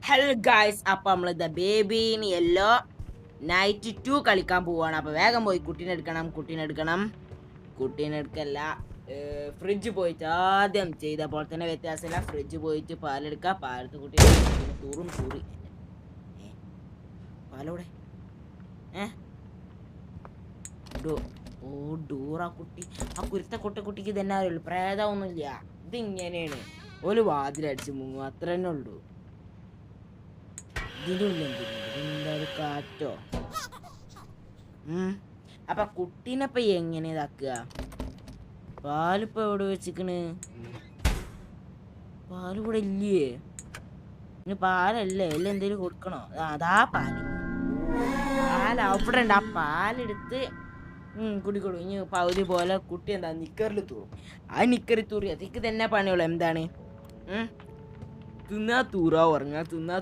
Hello guys, അപ്പം നമ്മൾ the ബേബിന് yellow night 2 കളിക്കാൻ പോവാണ്. അപ്പോൾ വേഗം പോയി കുട്ടീനെ എടുക്കല്ല. ഫ്രിഡ്ജ് പോയിട്ട് ആദ്യം ചെയ്ത പോലെ തന്നെ വ്യത്യാസമില്ല. ഫ്രിഡ്ജ് പോയിട്ട് പാലെടുക്കുക, പാലത്ത് കുട്ടീനെ തൂറും തൂറി. പാലോടെ ഓ ഡൂറ കുട്ടി, ആ കുരുത്ത കുട്ടിക്ക് തന്നെ അറിയുള്ളൂ, പ്രേതമൊന്നുമില്ല. ഇതിങ്ങനെയാണ്, ഒരു വാതിലടിച്ച് മുങ്ങും, അത്ര തന്നെ ഉള്ളൂ. ഇതിനുള്ളിൽ കാറ്റോ? അപ്പൊ കുട്ടീനെപ്പ എങ്ങനെ ഇതാക്കുക? പാലിപ്പോ എവിടെ വെച്ചിക്കണ്? പാല് കൂടെ ഇല്ലേ? ഇനി പാലല്ലേ, എല്ലാം എന്തേലും കൊടുക്കണോ? അതാ പാല് അവിടെ ഉണ്ട്. ആ പാലെടുത്ത് കുടിക്കൊടു. ഇനി പകുതി പോലെ കുട്ടി എന്താ നിക്കറിൽ തൂറും. ആ നിക്കറിൽ തൂറി അതിക്ക് തന്നെ പണിയുള്ളൂ. എന്താണ് തിന്നാ തൂറാ, ഉറങ്ങാ തിന്നാ